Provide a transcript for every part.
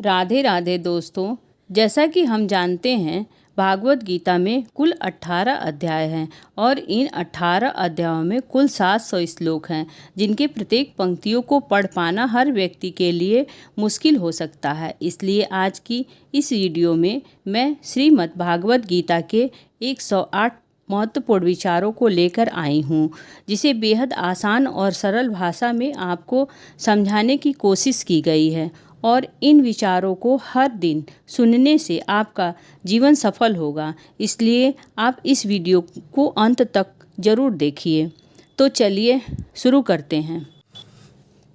राधे राधे दोस्तों। जैसा कि हम जानते हैं, भागवत गीता में कुल 18 अध्याय हैं और इन 18 अध्यायों में कुल 700 श्लोक हैं, जिनके प्रत्येक पंक्तियों को पढ़ पाना हर व्यक्ति के लिए मुश्किल हो सकता है। इसलिए आज की इस वीडियो में मैं श्रीमद् भागवत गीता के 108 महत्वपूर्ण विचारों को लेकर आई हूँ, जिसे बेहद आसान और सरल भाषा में आपको समझाने की कोशिश की गई है। और इन विचारों को हर दिन सुनने से आपका जीवन सफल होगा, इसलिए आप इस वीडियो को अंत तक ज़रूर देखिए। तो चलिए शुरू करते हैं।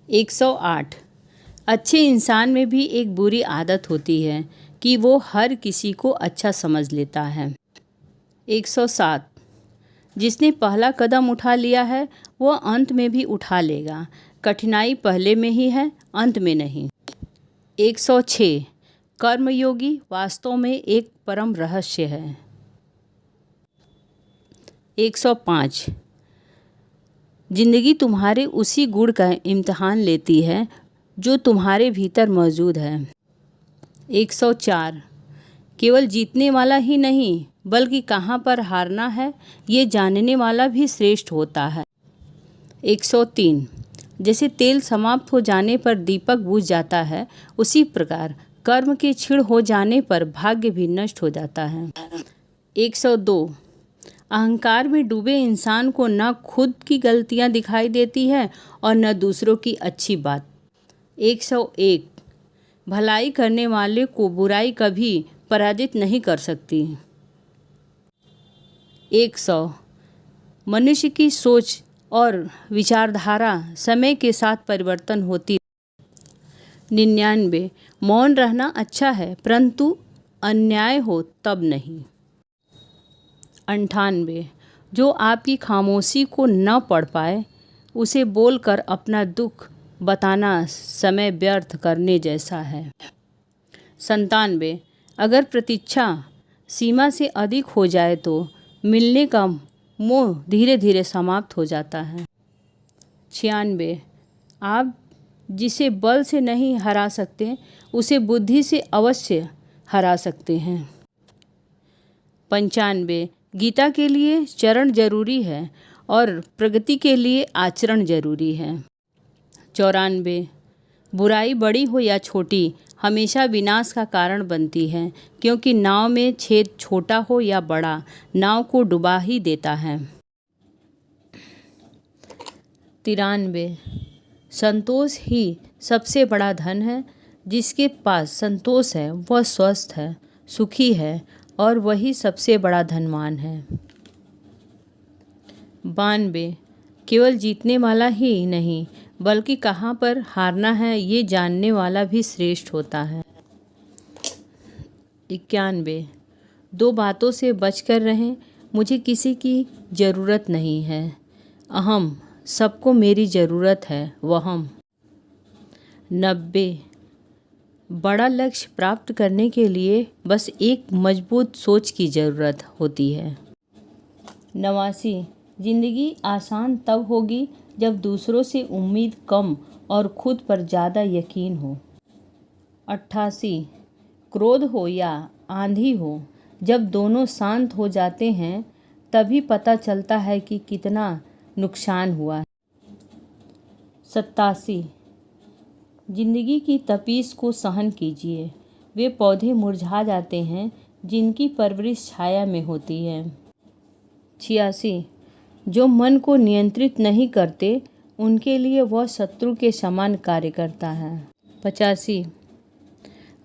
108। अच्छे इंसान में भी एक बुरी आदत होती है कि वो हर किसी को अच्छा समझ लेता है। 107। जिसने पहला कदम उठा लिया है वो अंत में भी उठा लेगा। कठिनाई पहले में ही है, अंत में नहीं। 106। कर्मयोगी वास्तव में एक परम रहस्य है। 105। जिंदगी तुम्हारे उसी गुण का इम्तिहान लेती है जो तुम्हारे भीतर मौजूद है। 104। केवल जीतने वाला ही नहीं बल्कि कहाँ पर हारना है ये जानने वाला भी श्रेष्ठ होता है। 103। जैसे तेल समाप्त हो जाने पर दीपक बुझ जाता है, उसी प्रकार कर्म के क्षीण हो जाने पर भाग्य भी नष्ट हो जाता है। 102। अहंकार में डूबे इंसान को न खुद की गलतियां दिखाई देती है और न दूसरों की अच्छी बात। 101। भलाई करने वाले को बुराई कभी पराजित नहीं कर सकती। 100। मनुष्य की सोच और विचारधारा समय के साथ परिवर्तन होती। 99। मौन रहना अच्छा है परंतु अन्याय हो तब नहीं। 98। जो आपकी खामोशी को न पढ़ पाए उसे बोलकर अपना दुख बताना समय व्यर्थ करने जैसा है। 97। अगर प्रतीक्षा सीमा से अधिक हो जाए तो मिलने का मोह धीरे धीरे समाप्त हो जाता है। 96। आप जिसे बल से नहीं हरा सकते उसे बुद्धि से अवश्य हरा सकते हैं। 95। गीता के लिए चरण जरूरी है और प्रगति के लिए आचरण जरूरी है। 94। बुराई बड़ी हो या छोटी हमेशा विनाश का कारण बनती है, क्योंकि नाव में छेद छोटा हो या बड़ा नाव को डुबा ही देता है। 93। संतोष ही सबसे बड़ा धन है। जिसके पास संतोष है वह स्वस्थ है, सुखी है और वही सबसे बड़ा धनवान है। 92। केवल जीतने वाला ही नहीं बल्कि कहाँ पर हारना है ये जानने वाला भी श्रेष्ठ होता है। 91। दो बातों से बचकर रहें। मुझे किसी की ज़रूरत नहीं है, अहम। सबको मेरी ज़रूरत है, वहम। 90। बड़ा लक्ष्य प्राप्त करने के लिए बस एक मजबूत सोच की ज़रूरत होती है। 89। ज़िंदगी आसान तब होगी जब दूसरों से उम्मीद कम और खुद पर ज़्यादा यकीन हो। 88। क्रोध हो या आंधी हो, जब दोनों शांत हो जाते हैं तभी पता चलता है कि कितना नुकसान हुआ है। 87। जिंदगी की तपीस को सहन कीजिए। वे पौधे मुरझा जाते हैं जिनकी परवरिश छाया में होती है। 86। जो मन को नियंत्रित नहीं करते उनके लिए वह शत्रु के समान कार्य करता है। 85।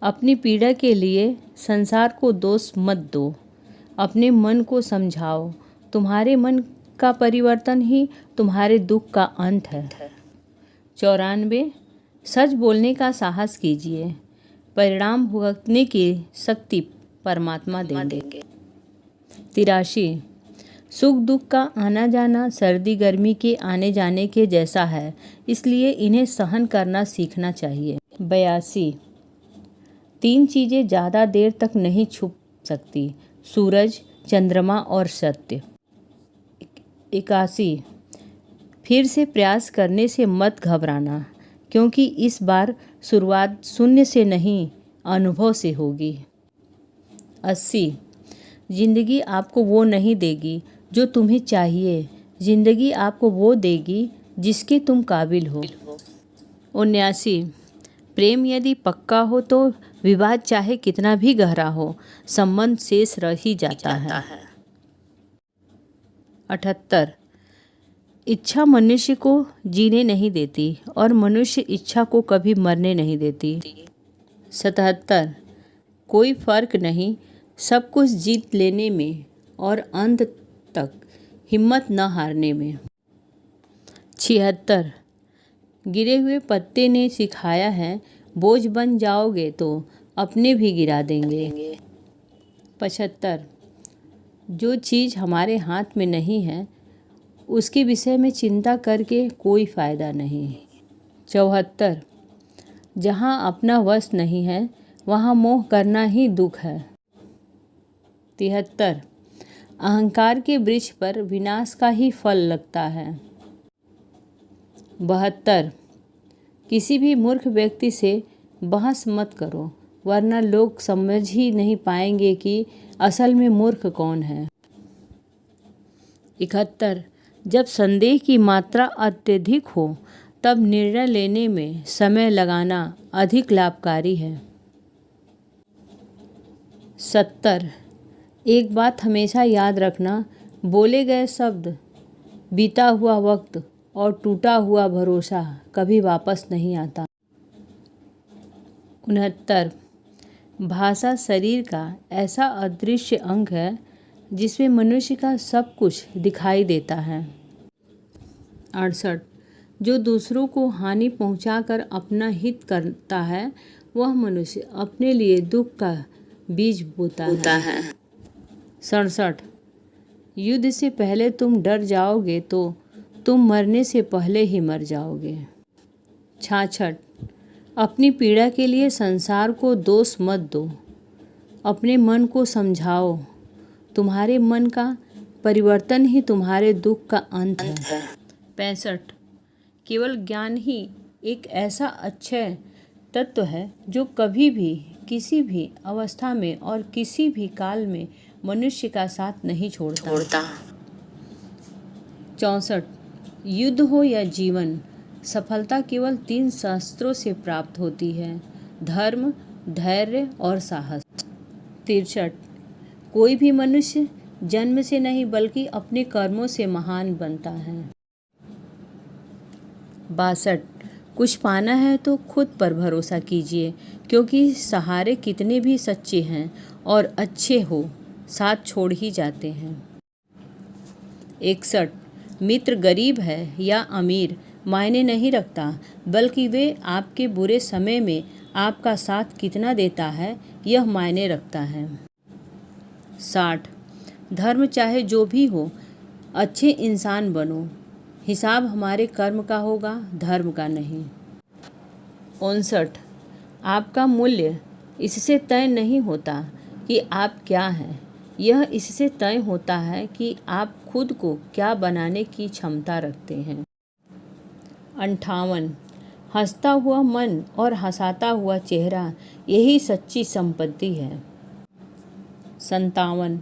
अपनी पीड़ा के लिए संसार को दोष मत दो, अपने मन को समझाओ। तुम्हारे मन का परिवर्तन ही तुम्हारे दुख का अंत है। 94। सच बोलने का साहस कीजिए, परिणाम भुगतने की शक्ति परमात्मा देंगे। 83। सुख दुख का आना जाना सर्दी गर्मी के आने जाने के जैसा है, इसलिए इन्हें सहन करना सीखना चाहिए। 82। तीन चीज़ें ज़्यादा देर तक नहीं छुप सकती, सूरज, चंद्रमा और सत्य। 81। फिर से प्रयास करने से मत घबराना, क्योंकि इस बार शुरुआत शून्य से नहीं अनुभव से होगी। 80। जिंदगी आपको वो नहीं देगी जो तुम्हें चाहिए, जिंदगी आपको वो देगी जिसके तुम काबिल हो। 79। प्रेम यदि पक्का हो तो विवाद चाहे कितना भी गहरा हो, संबंध शेष रह ही जाता है। 78। इच्छा मनुष्य को जीने नहीं देती और मनुष्य इच्छा को कभी मरने नहीं देती। 77। कोई फर्क नहीं सब कुछ जीत लेने में और अंत तक हिम्मत न हारने में। 76। गिरे हुए पत्ते ने सिखाया है बोझ बन जाओगे तो अपने भी गिरा देंगे। 75। जो चीज़ हमारे हाथ में नहीं है उसके विषय में चिंता करके कोई फ़ायदा नहीं। 74। जहाँ अपना वश नहीं है वहाँ मोह करना ही दुख है। 73। अहंकार के वृक्ष पर विनाश का ही फल लगता है। 72। किसी भी मूर्ख व्यक्ति से बहस मत करो वरना लोग समझ ही नहीं पाएंगे कि असल में मूर्ख कौन है। 71। जब संदेह की मात्रा अत्यधिक हो तब निर्णय लेने में समय लगाना अधिक लाभकारी है। 70। एक बात हमेशा याद रखना, बोले गए शब्द, बीता हुआ वक्त और टूटा हुआ भरोसा कभी वापस नहीं आता। 69। भाषा शरीर का ऐसा अदृश्य अंग है जिसमें मनुष्य का सब कुछ दिखाई देता है। 68। जो दूसरों को हानि पहुंचाकर अपना हित करता है वह मनुष्य अपने लिए दुख का बीज बोता है। 67। युद्ध से पहले तुम डर जाओगे तो तुम मरने से पहले ही मर जाओगे। 66। अपनी पीड़ा के लिए संसार को दोष मत दो, अपने मन को समझाओ, तुम्हारे मन का परिवर्तन ही तुम्हारे दुख का अंत है। 65। केवल ज्ञान ही एक ऐसा अक्षय तत्व है जो कभी भी किसी भी अवस्था में और किसी भी काल में मनुष्य का साथ नहीं छोड़ता। 64। युद्ध हो या जीवन, सफलता केवल 3 शस्त्रों से प्राप्त होती है, धर्म, धैर्य और साहस। 63। कोई भी मनुष्य जन्म से नहीं बल्कि अपने कर्मों से महान बनता है। 62। कुछ पाना है तो खुद पर भरोसा कीजिए क्योंकि सहारे कितने भी सच्चे हैं और अच्छे हो साथ छोड़ ही जाते हैं। 61। मित्र गरीब है या अमीर मायने नहीं रखता, बल्कि वे आपके बुरे समय में आपका साथ कितना देता है यह मायने रखता है। 60। धर्म चाहे जो भी हो, अच्छे इंसान बनो, हिसाब हमारे कर्म का होगा, धर्म का नहीं। 59। आपका मूल्य इससे तय नहीं होता कि आप क्या हैं, यह इससे तय होता है कि आप खुद को क्या बनाने की क्षमता रखते हैं। 58। हंसता हुआ मन और हंसाता हुआ चेहरा यही सच्ची संपत्ति है। 57।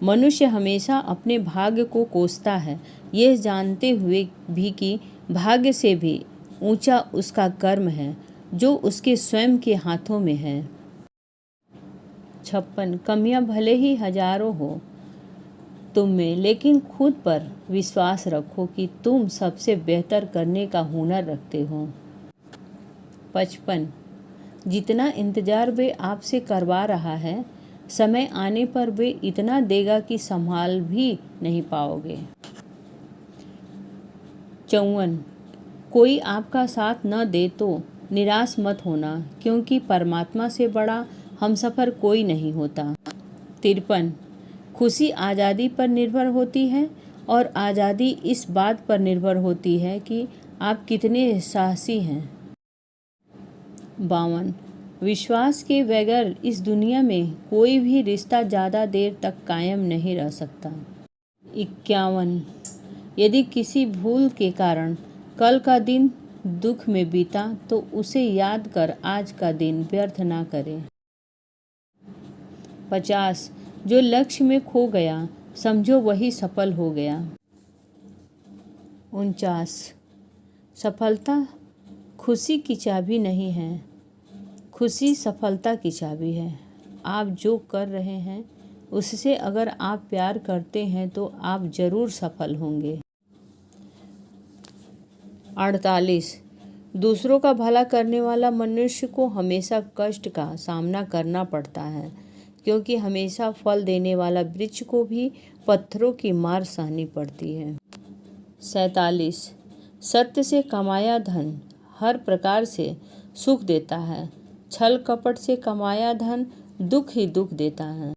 मनुष्य हमेशा अपने भाग्य को कोसता है, यह जानते हुए भी कि भाग्य से भी ऊंचा उसका कर्म है जो उसके स्वयं के हाथों में है। 56। कमियां भले ही हजारों हो तुम में, लेकिन खुद पर विश्वास रखो कि तुम सबसे बेहतर करने का हुनर रखते हो। 55। जितना इंतजार वे आपसे करवा रहा है, समय आने पर वे इतना देगा कि संभाल भी नहीं पाओगे। 54। कोई आपका साथ न दे तो निराश मत होना, क्योंकि परमात्मा से बड़ा हमसफर कोई नहीं होता। 53। खुशी आज़ादी पर निर्भर होती है और आज़ादी इस बात पर निर्भर होती है कि आप कितने साहसी हैं। 52। विश्वास के बगैर इस दुनिया में कोई भी रिश्ता ज़्यादा देर तक कायम नहीं रह सकता। 51। यदि किसी भूल के कारण कल का दिन दुख में बीता तो उसे याद कर आज का दिन व्यर्थ ना करें। 50 जो लक्ष्य में खो गया समझो वही सफल हो गया। 49 सफलता खुशी की चाबी नहीं है, खुशी सफलता की चाबी है। आप जो कर रहे हैं उससे अगर आप प्यार करते हैं तो आप ज़रूर सफल होंगे। 48 दूसरों का भला करने वाला मनुष्य को हमेशा कष्ट का सामना करना पड़ता है, क्योंकि हमेशा फल देने वाला वृक्ष को भी पत्थरों की मार सहनी पड़ती है। 47 सत्य से कमाया धन हर प्रकार से सुख देता है, छल कपट से कमाया धन दुख ही दुख देता है।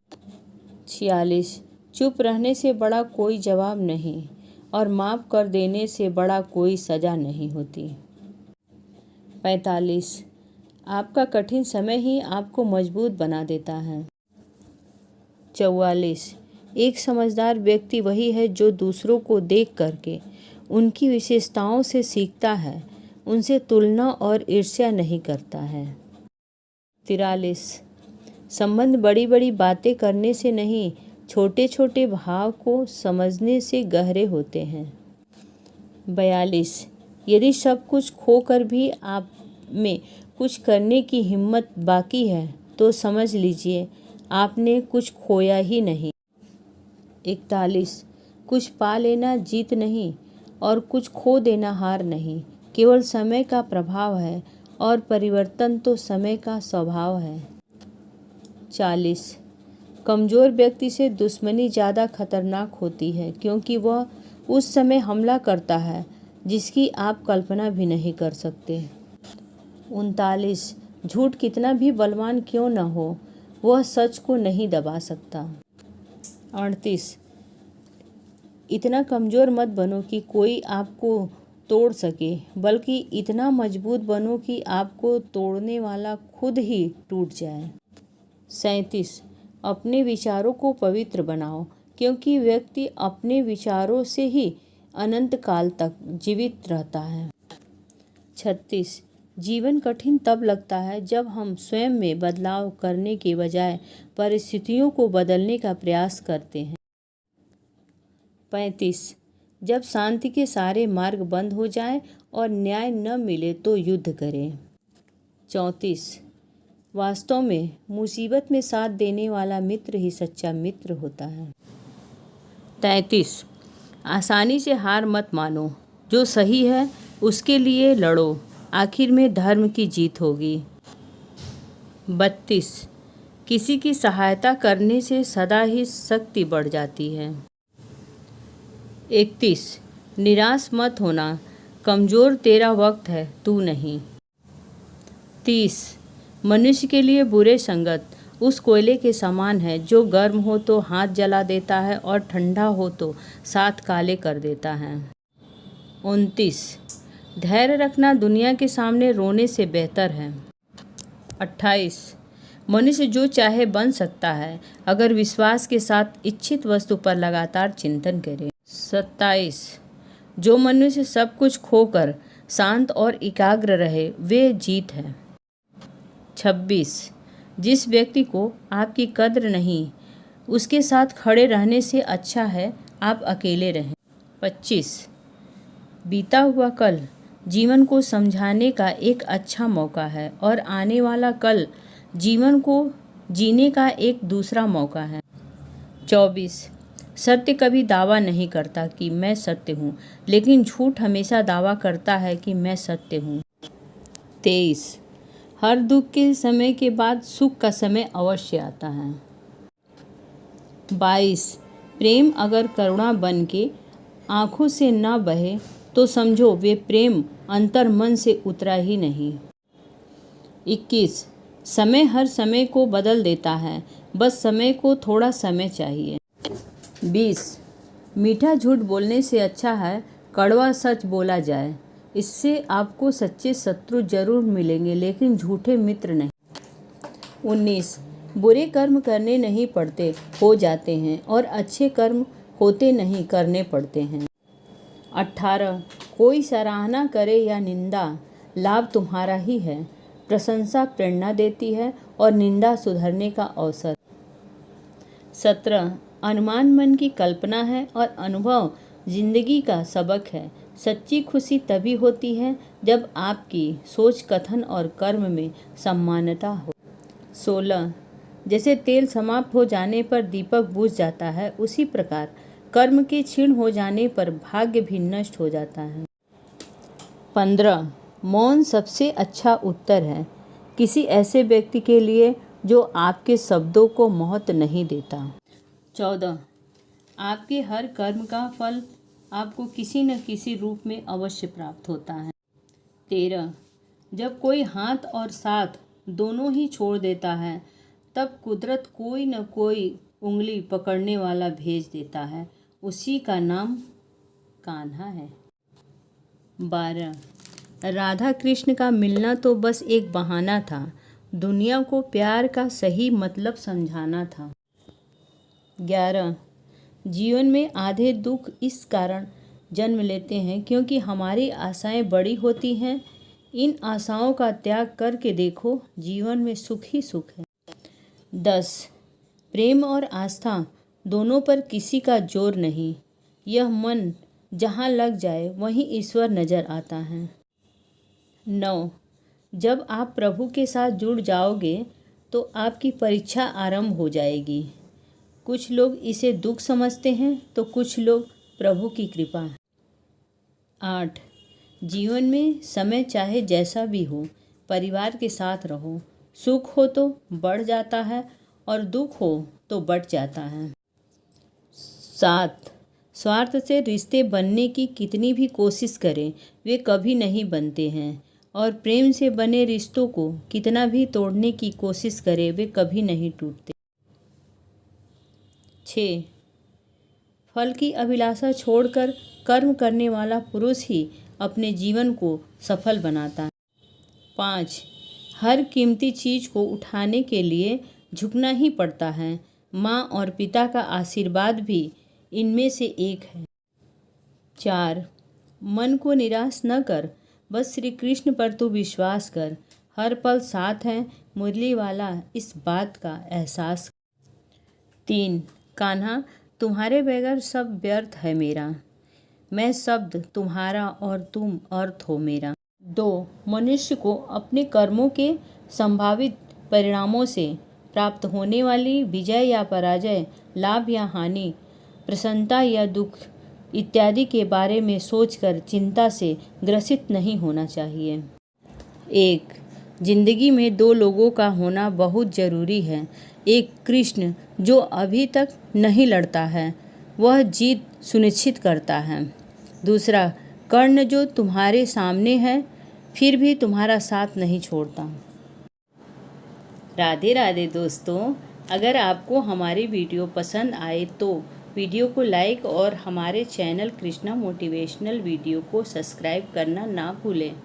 46 चुप रहने से बड़ा कोई जवाब नहीं और माफ़ कर देने से बड़ा कोई सज़ा नहीं होती। 45 आपका कठिन समय ही आपको मजबूत बना देता है। 44 एक समझदार व्यक्ति वही है जो दूसरों को देख करके उनकी विशेषताओं से सीखता है, उनसे तुलना और ईर्ष्या नहीं करता है। 43 संबंध बड़ी बड़ी बातें करने से नहीं, छोटे छोटे भाव को समझने से गहरे होते हैं। 42 यदि सब कुछ खोकर भी आप में कुछ करने की हिम्मत बाकी है तो समझ लीजिए आपने कुछ खोया ही नहीं। 41 कुछ पा लेना जीत नहीं और कुछ खो देना हार नहीं, केवल समय का प्रभाव है और परिवर्तन तो समय का स्वभाव है। 40 कमज़ोर व्यक्ति से दुश्मनी ज़्यादा खतरनाक होती है, क्योंकि वह उस समय हमला करता है जिसकी आप कल्पना भी नहीं कर सकते। 39 झूठ कितना भी बलवान क्यों न हो वह सच को नहीं दबा सकता। 38 इतना कमज़ोर मत बनो कि कोई आपको तोड़ सके, बल्कि इतना मजबूत बनो कि आपको तोड़ने वाला खुद ही टूट जाए। 37 अपने विचारों को पवित्र बनाओ, क्योंकि व्यक्ति अपने विचारों से ही अनंत काल तक जीवित रहता है। 36 जीवन कठिन तब लगता है जब हम स्वयं में बदलाव करने के बजाय परिस्थितियों को बदलने का प्रयास करते हैं। 35 जब शांति के सारे मार्ग बंद हो जाएं और न्याय न मिले तो युद्ध करें। 34 वास्तव में मुसीबत में साथ देने वाला मित्र ही सच्चा मित्र होता है। 33 आसानी से हार मत मानो, जो सही है उसके लिए लड़ो, आखिर में धर्म की जीत होगी। 32 किसी की सहायता करने से सदा ही शक्ति बढ़ जाती है। 31 निराश मत होना, कमज़ोर तेरा वक्त है तू नहीं। 30 मनुष्य के लिए बुरे संगत उस कोयले के समान है जो गर्म हो तो हाथ जला देता है और ठंडा हो तो साथ काले कर देता है। 29 धैर्य रखना दुनिया के सामने रोने से बेहतर है। 28 मनुष्य जो चाहे बन सकता है अगर विश्वास के साथ इच्छित वस्तु पर लगातार चिंतन करे। 27 जो मनुष्य सब कुछ खोकर शांत और एकाग्र रहे वे जीत है। 26 जिस व्यक्ति को आपकी कद्र नहीं उसके साथ खड़े रहने से अच्छा है आप अकेले रहें। 25 बीता हुआ कल जीवन को समझाने का एक अच्छा मौका है और आने वाला कल जीवन को जीने का एक दूसरा मौका है। 24 सत्य कभी दावा नहीं करता कि मैं सत्य हूँ, लेकिन झूठ हमेशा दावा करता है कि मैं सत्य हूँ। 23 हर दुख के समय के बाद सुख का समय अवश्य आता है। 22 प्रेम अगर करुणा बन के आँखों से न बहे तो समझो वे प्रेम अंतर मन से उतरा ही नहीं। 21 समय हर समय को बदल देता है, बस समय को थोड़ा समय चाहिए। 20 मीठा झूठ बोलने से अच्छा है कड़वा सच बोला जाए, इससे आपको सच्चे शत्रु जरूर मिलेंगे लेकिन झूठे मित्र नहीं। 19 बुरे कर्म करने नहीं पड़ते हो जाते हैं और अच्छे कर्म होते नहीं करने पड़ते हैं। 18 कोई सराहना करे या निंदा लाभ तुम्हारा ही है, प्रशंसा प्रेरणा देती है और निंदा सुधरने का अवसर। 17 अनुमान मन की कल्पना है और अनुभव जिंदगी का सबक है। सच्ची खुशी तभी होती है जब आपकी सोच, कथन और कर्म में समानता हो। 16 जैसे तेल समाप्त हो जाने पर दीपक बुझ जाता है, उसी प्रकार कर्म के क्षीण हो जाने पर भाग्य भी नष्ट हो जाता है। 15 मौन सबसे अच्छा उत्तर है किसी ऐसे व्यक्ति के लिए जो आपके शब्दों को महत्व नहीं देता। 14 आपके हर कर्म का फल आपको किसी न किसी रूप में अवश्य प्राप्त होता है। 13 जब कोई हाथ और साथ दोनों ही छोड़ देता है, तब कुदरत कोई न कोई उंगली पकड़ने वाला भेज देता है, उसी का नाम कान्हा है। 12 राधा कृष्ण का मिलना तो बस एक बहाना था, दुनिया को प्यार का सही मतलब समझाना था। 11 जीवन में आधे दुख इस कारण जन्म लेते हैं क्योंकि हमारी आशाएं बड़ी होती हैं। इन आशाओं का त्याग करके देखो, जीवन में सुख ही सुख है। 10 प्रेम और आस्था दोनों पर किसी का जोर नहीं, यह मन जहाँ लग जाए वहीं ईश्वर नजर आता है। 9 जब आप प्रभु के साथ जुड़ जाओगे तो आपकी परीक्षा आरंभ हो जाएगी। कुछ लोग इसे दुख समझते हैं तो कुछ लोग प्रभु की कृपा। 8 जीवन में समय चाहे जैसा भी हो, परिवार के साथ रहो। सुख हो तो बढ़ जाता है और दुख हो तो बढ़ जाता है। 7 स्वार्थ से रिश्ते बनने की कितनी भी कोशिश करें, वे कभी नहीं बनते हैं, और प्रेम से बने रिश्तों को कितना भी तोड़ने की कोशिश करें, वे कभी नहीं टूटते। 6 फल की अभिलाषा छोड़कर कर्म करने वाला पुरुष ही अपने जीवन को सफल बनाता है। 5 हर कीमती चीज़ को उठाने के लिए झुकना ही पड़ता है, माँ और पिता का आशीर्वाद भी इनमें से एक है। 4 मन को निराश न कर, बस श्री कृष्ण पर तू विश्वास कर, हर पल साथ है मुरली वाला, इस बात का एहसास। 3 कान्हा तुम्हारे बगैर सब व्यर्थ है मेरा, मैं शब्द तुम्हारा और तुम अर्थ हो मेरा। 2 मनुष्य को अपने कर्मों के संभावित परिणामों से प्राप्त होने वाली विजय या पराजय, लाभ या हानि, प्रसन्नता या दुख इत्यादि के बारे में सोचकर चिंता से ग्रसित नहीं होना चाहिए। 1 जिंदगी में 2 लोगों का होना बहुत जरूरी है। एक कृष्ण जो अभी तक नहीं लड़ता है, वह जीत सुनिश्चित करता है। दूसरा कर्ण जो तुम्हारे सामने है फिर भी तुम्हारा साथ नहीं छोड़ता। राधे राधे दोस्तों, अगर आपको हमारी वीडियो पसंद आए तो वीडियो को लाइक और हमारे चैनल कृष्णा मोटिवेशनल वीडियो को सब्सक्राइब करना ना भूलें।